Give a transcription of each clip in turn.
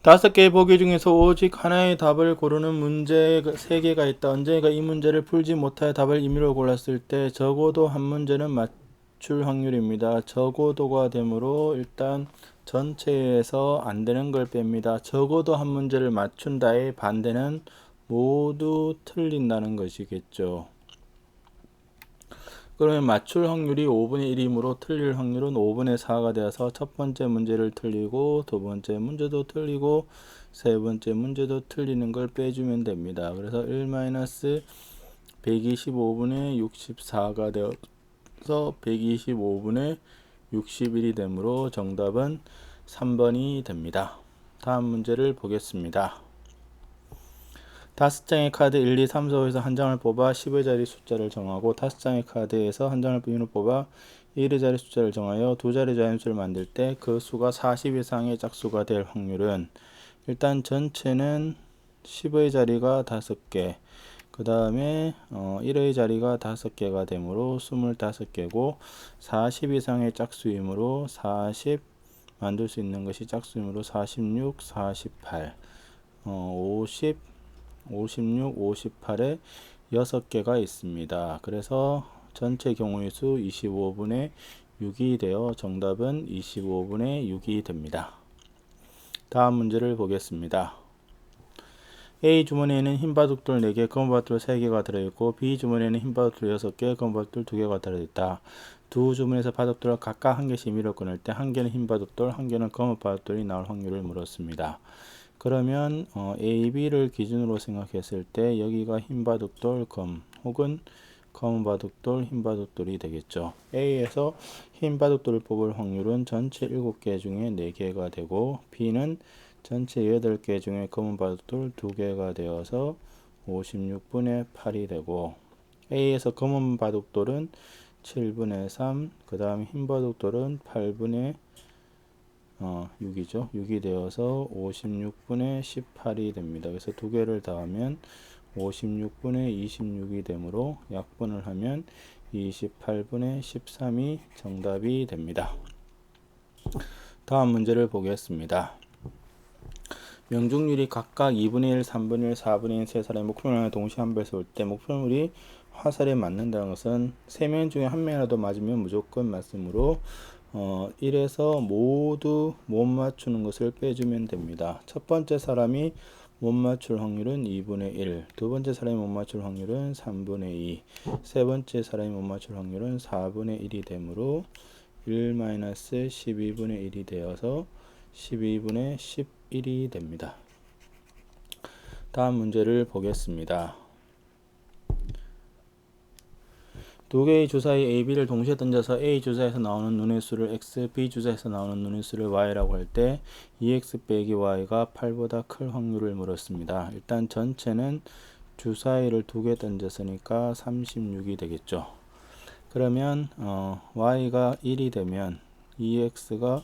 5개의 보기 중에서 오직 하나의 답을 고르는 문제가 3개가 있다. 언젠가 이 문제를 풀지 못하여 답을 임의로 골랐을 때 적어도 한 문제는 맞출 확률입니다. 적어도가 되므로 일단 전체에서 안 되는 걸 뺍니다. 적어도 한 문제를 맞춘다의 반대는 모두 틀린다는 것이겠죠. 그러면 맞출 확률이 5분의 1이므로 틀릴 확률은 5분의 4가 되어서 첫 번째 문제를 틀리고 두 번째 문제도 틀리고 세 번째 문제도 틀리는 걸 빼주면 됩니다. 그래서 1-125분의 64가 되어서 125분의 61이 되므로 정답은 3번이 됩니다. 다음 문제를 보겠습니다. 5장의 카드 1, 2, 3, 4에서 한 장을 뽑아 10의 자리 숫자를 정하고 5장의 카드에서 한 장을 비로 뽑아 1의 자리 숫자를 정하여 두 자리 자연수를 만들 때 그 수가 40 이상의 짝수가 될 확률은 일단 전체는 10의 자리가 5개 그 다음에 1의 자리가 5개가 되므로 25개고 40 이상의 짝수이므로 40 만들 수 있는 것이 짝수이므로 46, 48, 50, 56, 58에 6개가 있습니다. 그래서 전체 경우의 수 25분의 6이 되어 정답은 25분의 6이 됩니다. 다음 문제를 보겠습니다. A 주머니에는 흰 바둑돌 4개, 검은 바둑돌 3개가 들어있고 B 주머니에는 흰 바둑돌 6개, 검은 바둑돌 2개가 들어있다. 두 주머니에서 바둑돌을 각각 한 개씩 밀어 꺼낼 때 한 개는 흰 바둑돌, 한 개는 검은 바둑돌이 나올 확률을 물었습니다. 그러면 A, B를 기준으로 생각했을 때 여기가 흰 바둑돌, 검 혹은 검은 바둑돌, 흰 바둑돌이 되겠죠. A에서 흰 바둑돌을 뽑을 확률은 전체 7개 중에 4개가 되고 B는 전체 8개 중에 검은 바둑돌 2개가 되어서 56분의 8이 되고 A에서 검은 바둑돌은 7분의 3, 그 다음 흰 바둑돌은 8분의 6이죠. 6이 되어서 56분의 18이 됩니다. 그래서 두 개를 더하면 56분의 26이 되므로 약분을 하면 28분의 13이 정답이 됩니다. 다음 문제를 보겠습니다. 명중률이 각각 2분의 1, 3분의 1, 4분의 1 세 사람이 목표물을 동시에 한 발에 쏠 때 목표물이 화살에 맞는다는 것은 3명 중에 1명이라도 맞으면 무조건 맞으므로 1에서 모두 못 맞추는 것을 빼주면 됩니다. 첫 번째 사람이 못 맞출 확률은 2분의 1, 두 번째 사람이 못 맞출 확률은 3분의 2, 세 번째 사람이 못 맞출 확률은 4분의 1이 되므로 1-12분의 1이 되어서 12분의 11이 됩니다. 다음 문제를 보겠습니다. 두 개의 주사위 A, B를 동시에 던져서 A 주사에서 나오는 눈의 수를 X, B 주사에서 나오는 눈의 수를 Y라고 할 때 2X 빼기 Y가 8보다 클 확률을 물었습니다. 일단 전체는 주사위를 두 개 던졌으니까 36이 되겠죠. 그러면 Y가 1이 되면 2X가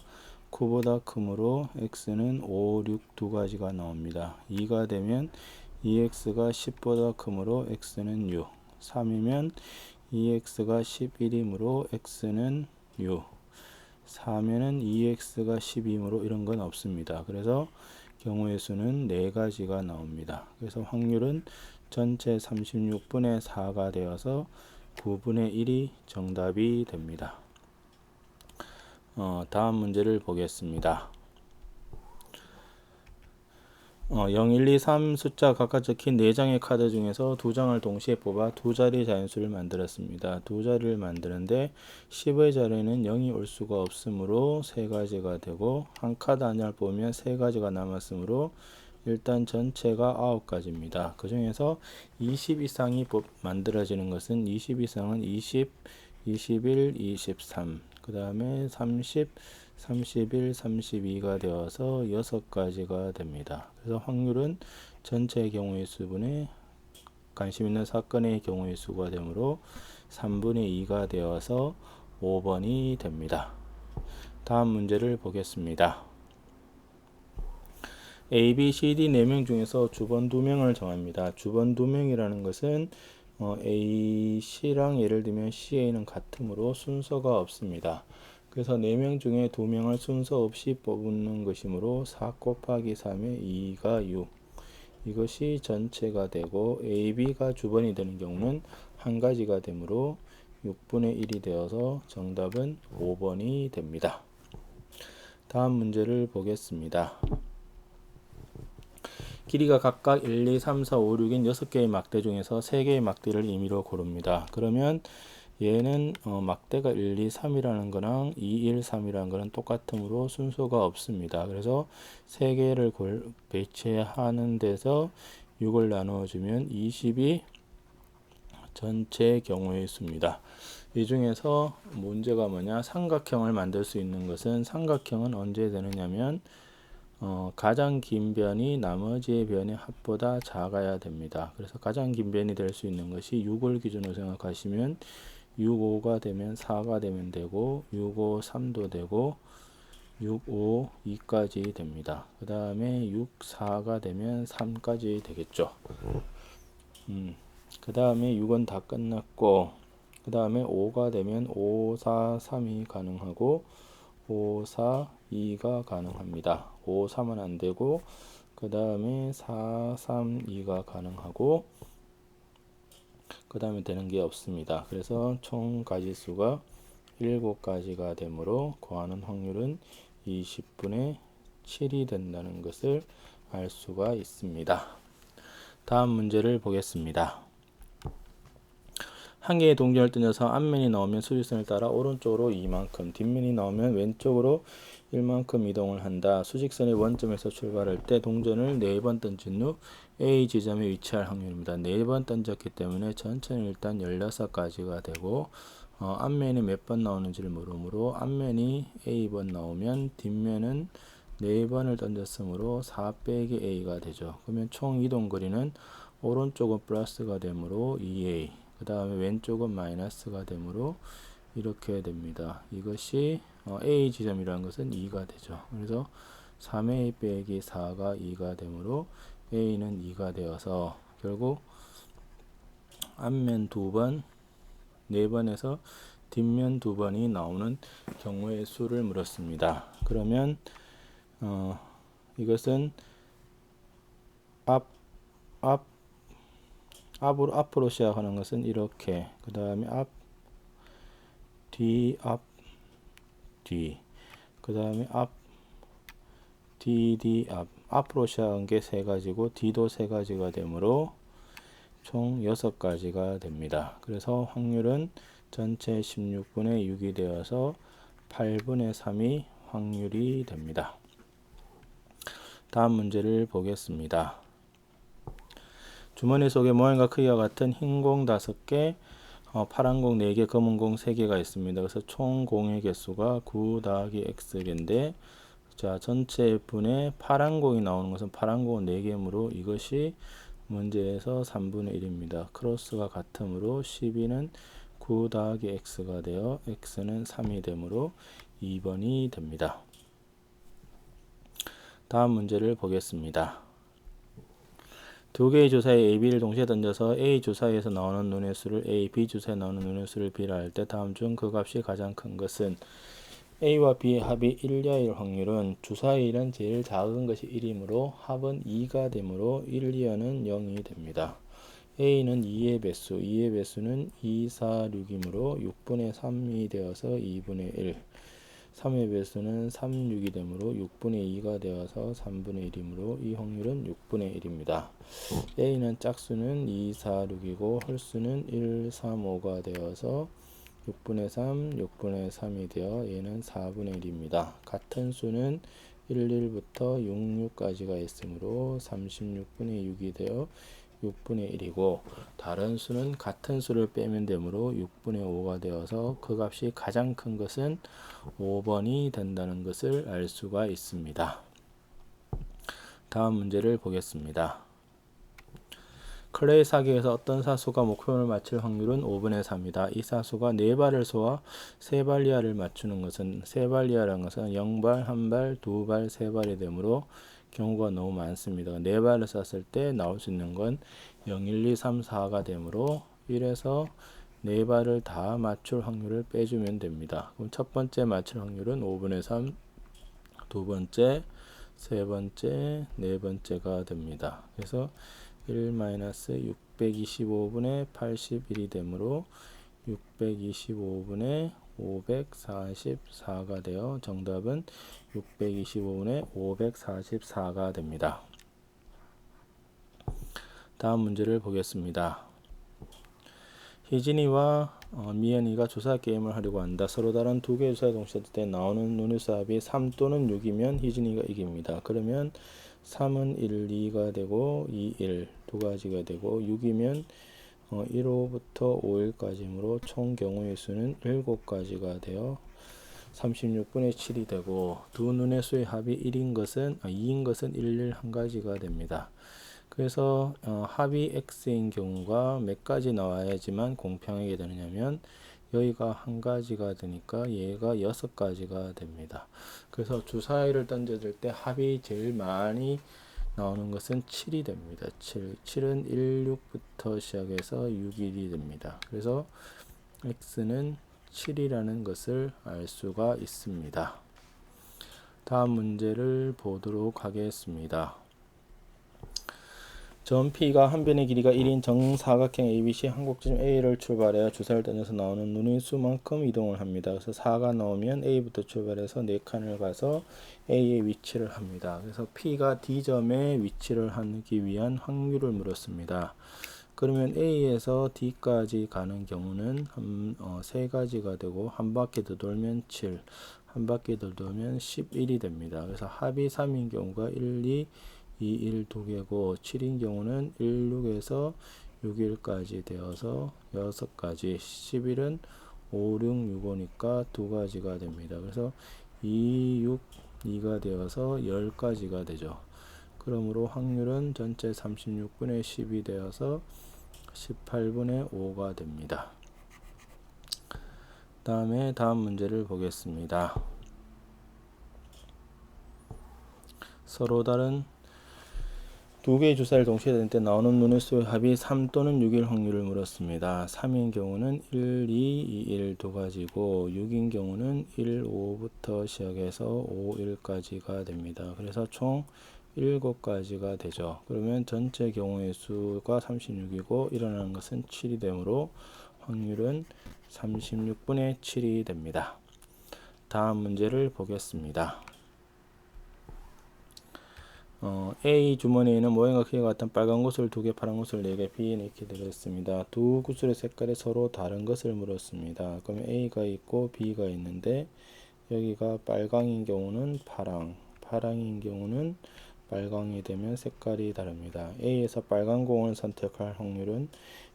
9보다 크므로 X는 5, 6 두 가지가 나옵니다. 2가 되면 2X가 10보다 크므로 X는 6, 3이면 2x가 11이므로 x는 6, 4면은 2x가 12이므로 이런 건 없습니다. 그래서 경우의 수는 4가지가 나옵니다. 그래서 확률은 전체 36분의 4가 되어서 9분의 1이 정답이 됩니다. 다음 문제를 보겠습니다. 0, 1, 2, 3 숫자 각각 적힌 4장의 카드 중에서 2장을 동시에 뽑아 두 자리 자연수를 만들었습니다. 두 자리를 만드는데 10의 자리는 0이 올 수가 없으므로 3가지가 되고 한 카드 한 장을 뽑으면 3가지가 남았으므로 일단 전체가 9가지입니다. 그 중에서 20 이상이 만들어지는 것은 20 이상은 20, 21, 23, 그 다음에 30, 31, 32가 되어서 6가지가 됩니다. 그래서 확률은 전체 경우의 수분의 관심 있는 사건의 경우의 수가 되므로 3분의 2가 되어서 5번이 됩니다. 다음 문제를 보겠습니다. A, B, C, D 4명 중에서 주번 2명을 정합니다. 주번 2명이라는 것은 A, C랑 예를 들면 C, A는 같으므로 순서가 없습니다. 그래서 4명 중에 2명을 순서 없이 뽑는 것이므로 4 곱하기 3의 2가 6. 이것이 전체가 되고 AB가 주번이 되는 경우는 한 가지가 되므로 6분의 1이 되어서 정답은 5번이 됩니다. 다음 문제를 보겠습니다. 길이가 각각 1, 2, 3, 4, 5, 6인 6개의 막대 중에서 3개의 막대를 임의로 고릅니다. 그러면 얘는 막대가 1, 2, 3이라는 거랑 2, 1, 3이라는 거는 똑같으므로 순서가 없습니다. 그래서 3개를 배치하는 데서 6을 나누어주면 20이 전체 경우의 수입니다. 이 중에서 문제가 뭐냐, 삼각형을 만들 수 있는 것은 삼각형은 언제 되느냐면 가장 긴 변이 나머지의 변의 합보다 작아야 됩니다. 그래서 가장 긴 변이 될 수 있는 것이 6을 기준으로 생각하시면 6, 5가 되면 4가 되면 되고 6, 5, 3도 되고 6, 5, 2까지 됩니다. 그 다음에 6, 4가 되면 3까지 되겠죠. 그 다음에 6은 다 끝났고 그 다음에 5가 되면 5, 4, 3이 가능하고 5, 4, 2가 가능합니다. 5, 3은 안 되고 그 다음에 4, 3, 2가 가능하고 그 다음에 되는 게 없습니다. 그래서 총 가지수가 7가지가 되므로 구하는 확률은 20분의 7이 된다는 것을 알 수가 있습니다. 다음 문제를 보겠습니다. 한 개의 동전을 던져서 앞면이 나오면 수직선을 따라 오른쪽으로 이만큼, 뒷면이 나오면 왼쪽으로 1만큼 이동을 한다. 수직선의 원점에서 출발할 때 동전을 4번 던진 후 A 지점에 위치할 확률입니다. 4번 던졌기 때문에 전체는 일단 16가지가 되고 앞면이 몇 번 나오는지를 모르므로 앞면이 A번 나오면 뒷면은 4번을 던졌으므로 4 빼기 A가 되죠. 그러면 총 이동 거리는 오른쪽은 플러스가 되므로 2A, 그 다음에 왼쪽은 마이너스가 되므로 이렇게 됩니다. 이것이 A 지점이라는 것은 2가 되죠. 그래서 3A 빼기 4가 2가 되므로 A는 2가 되어서 결국 앞면 2번, 4번에서 뒷면 2번이 나오는 경우의 수를 물었습니다. 그러면 이것은 앞으로 시작하는 것은 이렇게, 그 다음에 앞, 뒤, 그 다음에 앞, 뒤, 앞으로 시작한 게 3가지고 뒤도 3가지가 되므로 총 6가지가 됩니다. 그래서 확률은 전체 16분의 6이 되어서 8분의 3이 확률이 됩니다. 다음 문제를 보겠습니다. 주머니 속에 모양과 크기가 같은 흰 공 5개, 파란 공 4개, 검은 공 3개가 있습니다. 그래서 총 공의 개수가 9 더하기 x개인데, 자, 전체 분의 파란 공이 나오는 것은 파란 공은 4개이므로 이것이 문제에서 3분의 1입니다. 크로스가 같으므로 12는 9 더하기 x가 되어 x는 3이 되므로 2번이 됩니다. 다음 문제를 보겠습니다. 두 개의 주사에 A, B를 동시에 던져서 A 주사에서 나오는 눈의 수를 A, B 주사에 나오는 눈의 수를 비례할 때 다음 중 그 값이 가장 큰 것은 A와 B의 합이 1이하일 확률은 주사의 1은 제일 작은 것이 1이므로 합은 2가 되므로 1, 2하는 0이 됩니다. A는 2의 배수, 2의 배수는 2, 4, 6이므로 6분의 3이 되어서 2분의 1. 3의 배수는 3, 6이 되므로 6분의 2가 되어서 3분의 1이므로 이 확률은 6분의 1입니다. A는 짝수는 2, 4, 6이고 홀수는 1, 3, 5가 되어서 6분의 3, 6분의 3이 되어 얘는 4분의 1입니다. 같은 수는 1, 1부터 6, 6까지가 있으므로 36분의 6이 되어 6분의 1이고 다른 수는 같은 수를 빼면 되므로 6분의 5가 되어서 그 값이 가장 큰 것은 5번이 된다는 것을 알 수가 있습니다. 다음 문제를 보겠습니다. 클레이 사기에서 어떤 사수가 목표를 맞출 확률은 5분의 3이다. 이 사수가 4발을 쏘아 3발 이하를 맞추는 것은 3발 이하라는 것은 0발, 1발, 2발, 3발이 되므로 경우가 너무 많습니다. 4발을 쐈을 때 나올 수 있는 건 0, 1, 2, 3, 4가 되므로 1에서 네 발을 다 맞출 확률을 빼주면 됩니다. 그럼 첫 번째 맞출 확률은 5분의 3, 두 번째, 세 번째, 네 번째가 됩니다. 그래서 1-625분의 81이 되므로 625분의 544가 되어 정답은 625분의 544가 됩니다. 다음 문제를 보겠습니다. 희진이와 미연이가 주사 게임을 하려고 한다. 서로 다른 두 개의 주사를 동시에 때 나오는 눈의 합이 3 또는 6이면 희진이가 이깁니다. 그러면 3은 1, 2가 되고 2, 1 두 가지가 되고 6이면 1호부터 5일까지이므로 총 경우의 수는 7가지가 되어 36분의 7이 되고 두 눈의 수의 합이 2인 것은 1, 1, 한 가지가 됩니다. 그래서 합이 x인 경우가 몇 가지 나와야지만 공평하게 되느냐면 여기가 한 가지가 되니까 얘가 6가지가 됩니다. 그래서 주사위를 던져줄 때 합이 제일 많이 나오는 것은 7이 됩니다. 7은 1, 6부터 시작해서 6, 1이 됩니다. 그래서 x는 7이라는 것을 알 수가 있습니다. 다음 문제를 보도록 하겠습니다. 점 P가 한 변의 길이가 1인 정사각형 ABC 한곡지점 A를 출발하여 주사를 던져서 나오는 눈의 수만큼 이동을 합니다. 그래서 4가 나오면 A부터 출발해서 4칸을 가서 A의 위치를 합니다. 그래서 P가 D점에 위치를 하기 위한 확률을 물었습니다. 그러면 A에서 D까지 가는 경우는 3가지가 되고 한 바퀴 더 돌면 7, 한 바퀴 더 돌면 11이 됩니다. 그래서 합이 3인 경우가 1, 2, 2, 1 두 개고 7인 경우는 1, 6에서 6, 1까지 되어서 6가지 11은 5, 6, 6, 5니까 두 가지가 됩니다. 그래서 2, 6, 2가 되어서 10가지가 되죠. 그러므로 확률은 전체 36분의 10이 되어서 18분의 5가 됩니다. 다음에 다음 문제를 보겠습니다. 서로 다른 두 개의 주사를 동시에 댈 때 나오는 눈의 수의 합이 3 또는 6일 확률을 물었습니다. 3인 경우는 1, 2, 2, 1 두 가지고 6인 경우는 1, 5부터 시작해서 5, 1까지가 됩니다. 그래서 총 7가지가 되죠. 그러면 전체 경우의 수가 36이고 일어나는 것은 7이 되므로 확률은 36분의 7이 됩니다. 다음 문제를 보겠습니다. A 주머니에는 모양과 크기가 같은 빨간 구슬 2개, 파란 구슬 4개, B는 이렇게 되겠습니다. 두 구슬의 색깔이 서로 다른 것을 물었습니다. 그러면 A가 있고 B가 있는데 여기가 빨강인 경우는 파랑, 파랑인 경우는 빨강이 되면 색깔이 다릅니다. A에서 빨간 공을 선택할 확률은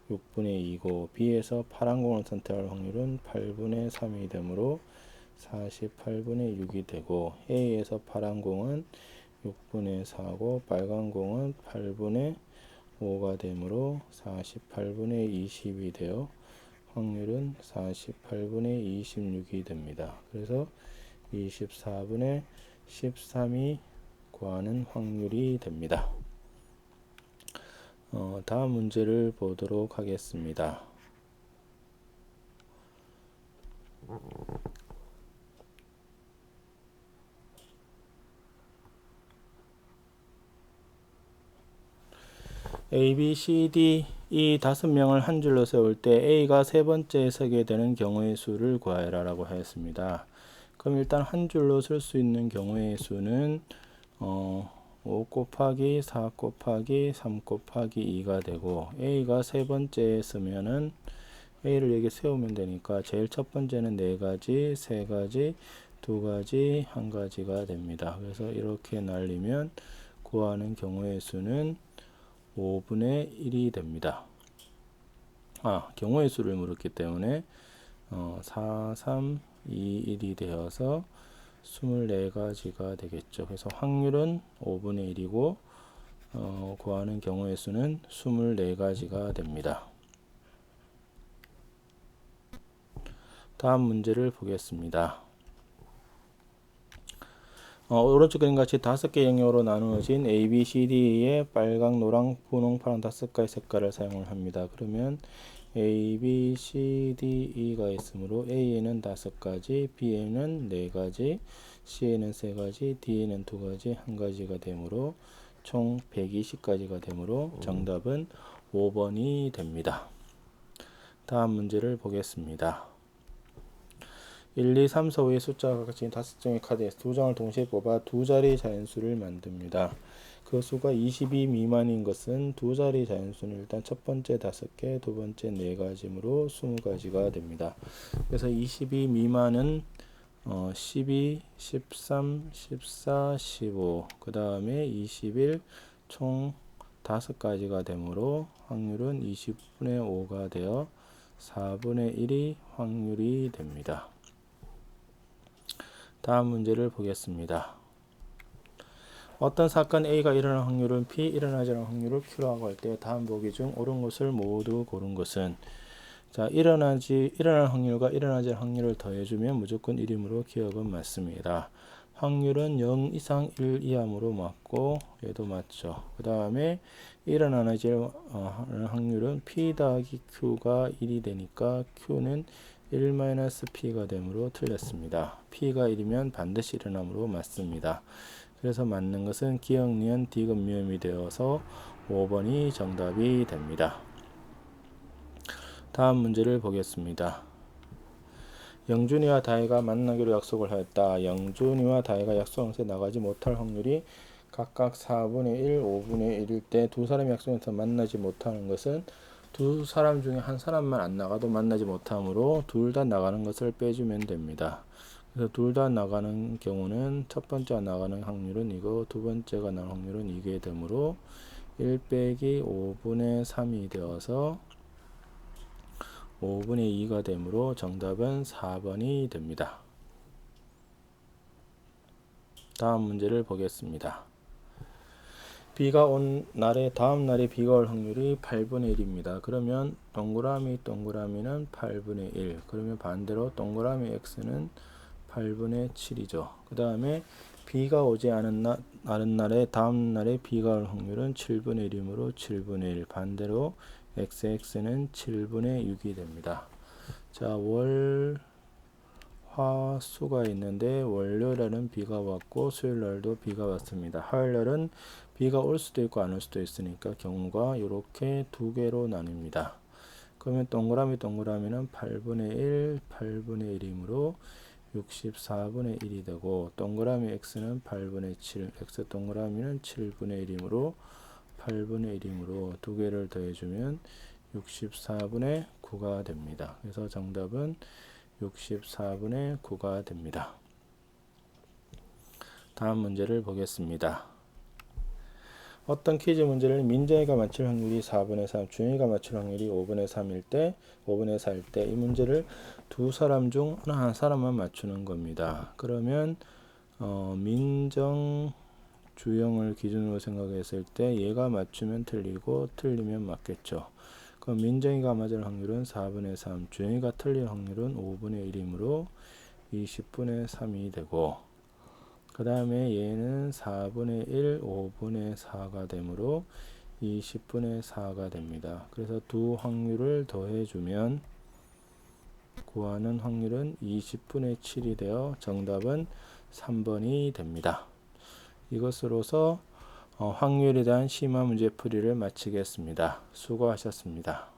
6분의 2고 B에서 파란 공을 선택할 확률은 8분의 3이 되므로 48분의 6이 되고 A에서 파란 공은 6분의 4고 빨간 공은 8분의 5가 되므로 48분의 20이 되어 확률은 48분의 26이 됩니다. 그래서 24분의 13이 구하는 확률이 됩니다. 다음 문제를 보도록 하겠습니다. A, B, C, D 이 5명을 한 줄로 세울 때 A가 세 번째에 서게 되는 경우의 수를 구하여라 라고 하였습니다. 그럼 일단 한 줄로 쓸 수 있는 경우의 수는 5 곱하기 4 곱하기 3 곱하기 2가 되고 A가 세 번째에 쓰면은 A를 여기 세우면 되니까 제일 첫 번째는 4가지, 3가지, 2가지, 1가지가 됩니다. 그래서 이렇게 날리면 구하는 경우의 수는 5분의 1이 됩니다. 경우의 수를 물었기 때문에 4, 3, 2, 1이 되어서 24가지가 되겠죠. 그래서 확률은 5분의 1이고 구하는 경우의 수는 24가지가 됩니다. 다음 문제를 보겠습니다. 오른쪽 그림 같이 5개 영역으로 나누어진 A, B, C, D의 빨강, 노랑, 분홍, 파란 5가지 색깔을 사용을 합니다. 그러면 A, B, C, D, E가 있으므로 A에는 5가지, B에는 4가지, C에는 3가지, D에는 2가지, 1가지가 되므로 총 120가지가 되므로 정답은 5번이 됩니다. 다음 문제를 보겠습니다. 1, 2, 3, 4, 5의 숫자가 같이 5장의 카드에서 2장을 동시에 뽑아 2자리 자연수를 만듭니다. 그 수가 22 미만인 것은 2자리 자연수는 일단 첫 번째 5개, 두 번째 4가지므로 20가지가 됩니다. 그래서 22 미만은 12, 13, 14, 15, 그 다음에 21, 총 5가지가 되므로 확률은 20분의 5가 되어 4분의 1이 확률이 됩니다. 다음 문제를 보겠습니다. 어떤 사건 A가 일어날 확률은 P, 일어나지 않을 확률을 Q라고 할 때 다음 보기 중 옳은 것을 모두 고른 것은, 자, 일어날 확률과 일어나지 않을 확률을 더해주면 무조건 1이므로 기억은 맞습니다. 확률은 0 이상 1 이하므로 맞고 얘도 맞죠. 그 다음에 일어나지 않을 확률은 P 더하기 Q가 1이 되니까 Q는 1-P가 되므로 틀렸습니다. P가 1이면 반드시 일어나므로 맞습니다. 그래서 맞는 것은 기역, 니은, 디귿, 미음이 되어서 5번이 정답이 됩니다. 다음 문제를 보겠습니다. 영준이와 다혜가 만나기로 약속을 하였다. 영준이와 다혜가 약속에서 나가지 못할 확률이 각각 4분의 1, 5분의 1일 때 두 사람이 약속에서 만나지 못하는 것은 두 사람 중에 한 사람만 안 나가도 만나지 못하므로 둘 다 나가는 것을 빼주면 됩니다. 그래서 둘 다 나가는 경우는 첫 번째가 나가는 확률은 이거, 두 번째가 나가는 확률은 이게 되므로 1 빼기 5분의 3이 되어서 5분의 2가 되므로 정답은 4번이 됩니다. 다음 문제를 보겠습니다. 비가 온 날에 다음 날에 비가 올 확률이 8분의 1입니다. 그러면 동그라미는 8분의 1. 그러면 반대로 동그라미 X는 8분의 7이죠. 그 다음에 비가 오지 않은 날에 다음 날에 비가 올 확률은 7분의 1이므로 7분의 1. 반대로 XX는 7분의 6이 됩니다. 자, 월, 화, 수가 있는데 월요일에는 비가 왔고 수요일날도 비가 왔습니다. 화요일날은 비가 올 수도 있고 안 올 수도 있으니까 경우가 이렇게 두 개로 나뉩니다. 그러면 동그라미는 8분의 1, 8분의 1이므로 64분의 1이 되고, 동그라미 X는 8분의 7, X 동그라미는 7분의 1이므로 8분의 1이므로 두 개를 더해주면 64분의 9가 됩니다. 그래서 정답은 64분의 9가 됩니다. 다음 문제를 보겠습니다. 어떤 퀴즈 문제를 민정이가 맞출 확률이 4분의 3, 준이가 맞출 확률이 5분의 3일 때, 5분의 4일 때 이 문제를 두 사람 중 한 사람만 맞추는 겁니다. 그러면 민정, 주영을 기준으로 생각했을 때 얘가 맞추면 틀리고 틀리면 맞겠죠. 그럼 민정이가 맞을 확률은 4분의 3, 주영이가 틀릴 확률은 5분의 1이므로 20분의 3이 되고, 그 다음에 얘는 4분의 1, 5분의 4가 되므로 20분의 4가 됩니다. 그래서 두 확률을 더해주면 구하는 확률은 20분의 7이 되어 정답은 3번이 됩니다. 이것으로서 확률에 대한 심화 문제 풀이를 마치겠습니다. 수고하셨습니다.